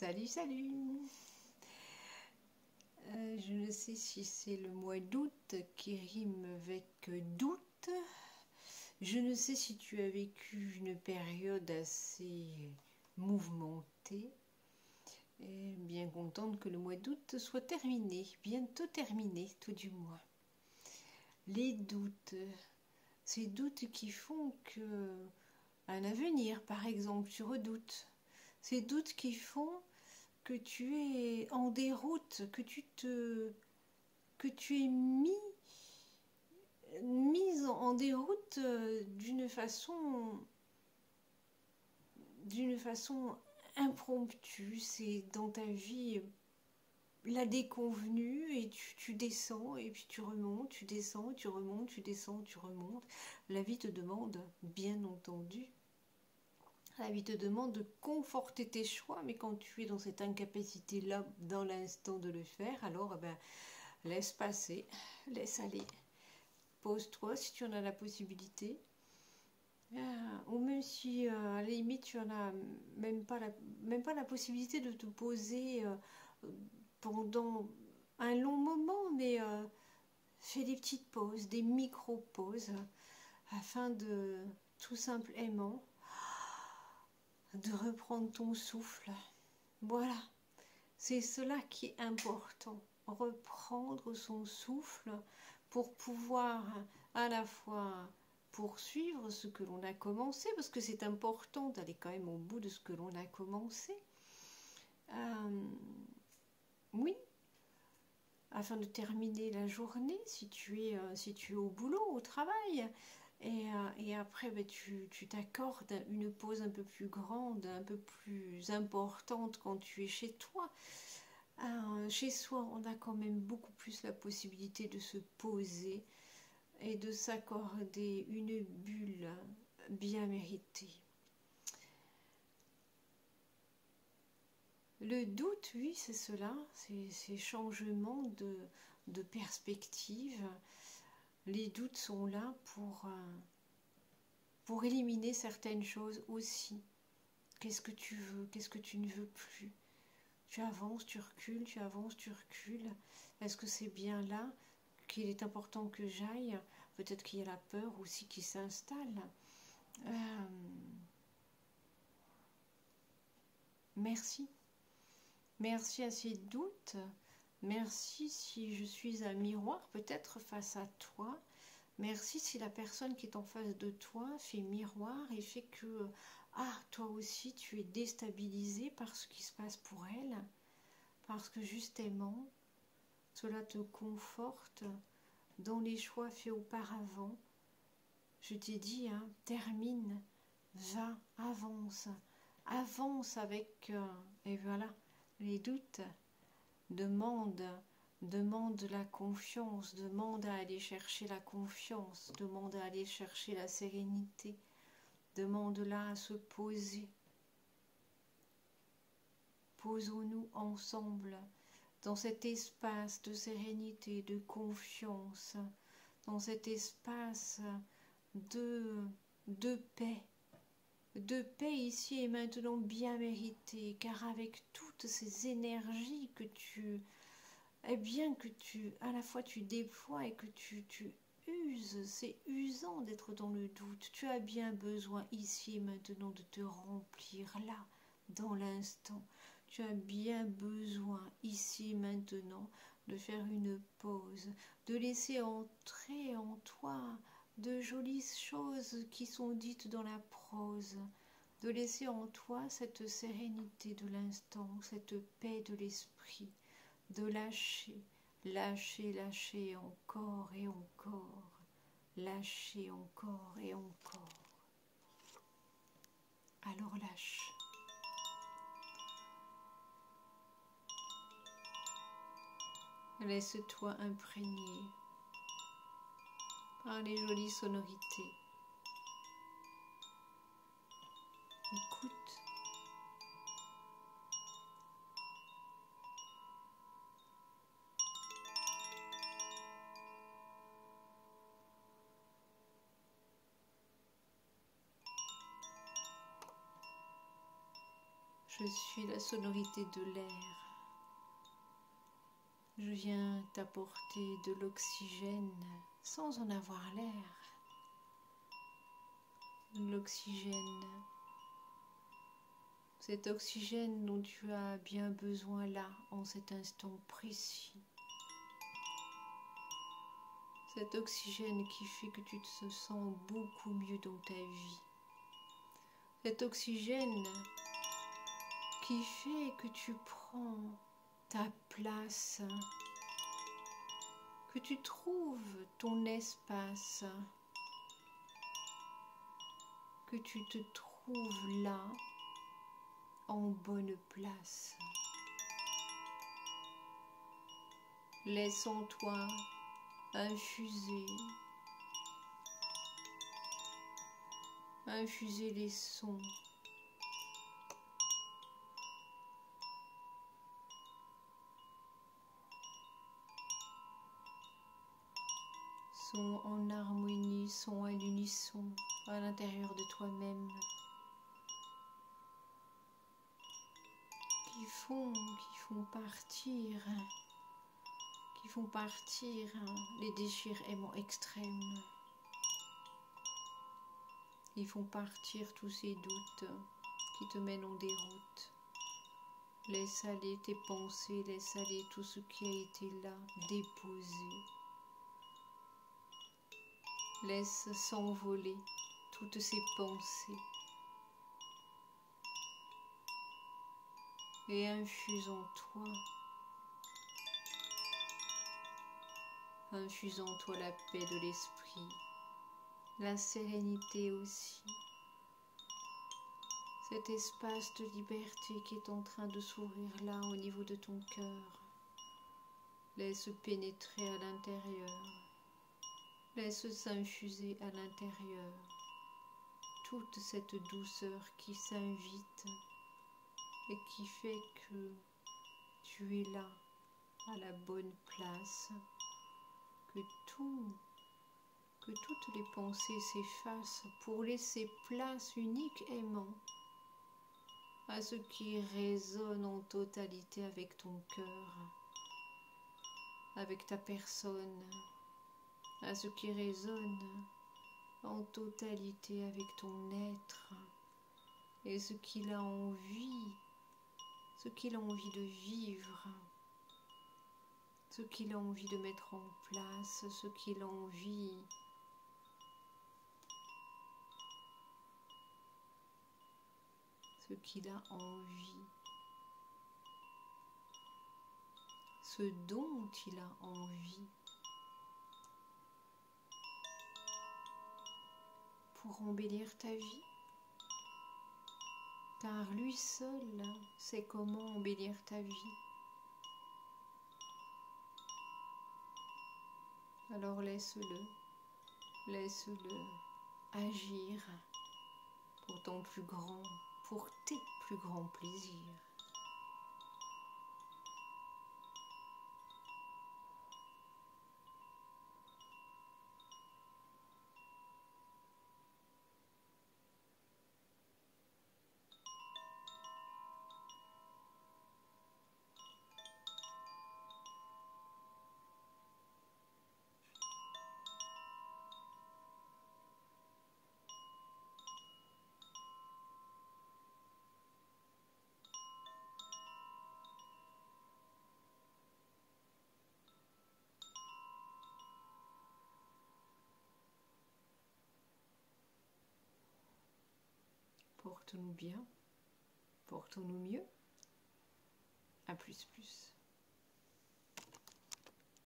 Salut, salut. Je ne sais si c'est le mois d'août qui rime avec doute. Je ne sais si tu as vécu une période assez mouvementée. Et bien contente que le mois d'août soit terminé, bientôt terminé, tout du moins. Les doutes, ces doutes qui font que un avenir, par exemple, tu redoutes. Ces doutes qui font que tu es en déroute, que tu es mise en déroute d'une façon impromptue. C'est dans ta vie la déconvenue et tu descends et puis tu remontes, tu descends, tu remontes, tu descends, tu remontes. La vie te demande, bien entendu, la vie te demande de conforter tes choix, mais quand tu es dans cette incapacité-là, dans l'instant de le faire, alors laisse passer, laisse aller. Pose-toi si tu en as la possibilité. Ou même si à la limite tu en as même pas la possibilité de te poser pendant un long moment, mais fais des petites pauses, des micro-pauses, afin de tout simplement de reprendre ton souffle. Voilà, c'est cela qui est important, reprendre son souffle pour pouvoir à la fois poursuivre ce que l'on a commencé, parce que c'est important d'aller quand même au bout de ce que l'on a commencé. Oui, afin de terminer la journée, si tu es au boulot, au travail, et après tu t'accordes une pause un peu plus grande, un peu plus importante quand tu es chez toi. Chez soi, on a quand même beaucoup plus la possibilité de se poser et de s'accorder une bulle bien méritée. Le doute, oui, c'est cela, ces changements de perspective. Les doutes sont là pour éliminer certaines choses aussi. Qu'est-ce que tu veux? Qu'est-ce que tu ne veux plus? Tu avances, tu recules, tu avances, tu recules. Est-ce que c'est bien là qu'il est important que j'aille? Peut-être qu'il y a la peur aussi qui s'installe. Merci. Merci à ces doutes. Merci si je suis un miroir peut-être face à toi. Merci si la personne qui est en face de toi fait miroir et fait que toi aussi tu es déstabilisé par ce qui se passe pour elle. Parce que justement, cela te conforte dans les choix faits auparavant. Je t'ai dit, termine, va, avance. Avance avec, et voilà, les doutes. Demande la confiance, demande à aller chercher la confiance, demande à aller chercher la sérénité, demande-la à se poser. Posons-nous ensemble dans cet espace de sérénité, de confiance, dans cet espace de paix ici et maintenant bien méritée, car avec toutes ces énergies que à la fois tu déploies et que tu uses, c'est usant d'être dans le doute. Tu as bien besoin ici et maintenant de te remplir là, dans l'instant. Tu as bien besoin ici et maintenant de faire une pause, de laisser entrer en toi de jolies choses qui sont dites dans la prose, de laisser en toi cette sérénité de l'instant, cette paix de l'esprit, de lâcher, lâcher, lâcher encore et encore, lâcher encore et encore. Alors lâche. Laisse-toi imprégner par les jolies sonorités. Écoute. Je suis la sonorité de l'air. Je viens t'apporter de l'oxygène sans en avoir l'air. L'oxygène, cet oxygène dont tu as bien besoin là, en cet instant précis. Cet oxygène qui fait que tu te sens beaucoup mieux dans ta vie. Cet oxygène qui fait que tu prends ta place, que tu trouves ton espace, que tu te trouves là, en bonne place. Laisse en toi infuser les sons. Sons en harmonie, sons à l'unisson, à l'intérieur de toi-même, qui font partir les déchirements extrêmes, qui font partir tous ces doutes qui te mènent en déroute. Laisse aller tes pensées, laisse aller tout ce qui a été là, déposé. Laisse s'envoler toutes ces pensées et infuse en toi la paix de l'esprit, la sérénité aussi, cet espace de liberté qui est en train de s'ouvrir là au niveau de ton cœur. Laisse pénétrer à l'intérieur, laisse s'infuser à l'intérieur toute cette douceur qui s'invite et qui fait que tu es là à la bonne place, que toutes les pensées s'effacent pour laisser place uniquement à ce qui résonne en totalité avec ton cœur, avec ta personne, à ce qui résonne en totalité avec ton être et ce qu'il a envie de vivre, ce qu'il a envie de mettre en place, ce qu'il a envie ce dont il a envie, pour embellir ta vie, car lui seul sait comment embellir ta vie. Alors laisse-le agir pour ton plus grand, pour tes plus grands plaisirs. Porte-nous bien, portons-nous mieux. À plus.